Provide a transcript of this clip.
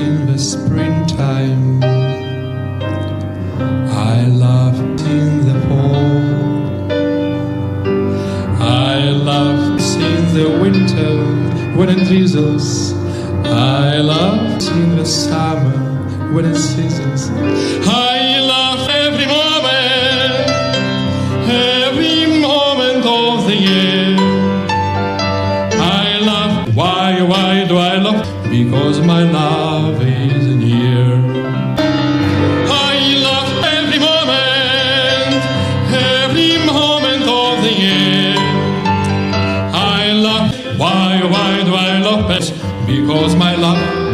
in the springtime. I loved in the fall. I loved in the winter when it drizzles. I loved in the summer when it seasons. I love every moment of the year. I love. Why do I love? Because my love is near. I love every moment of the year. I love. Why do I love? Because my love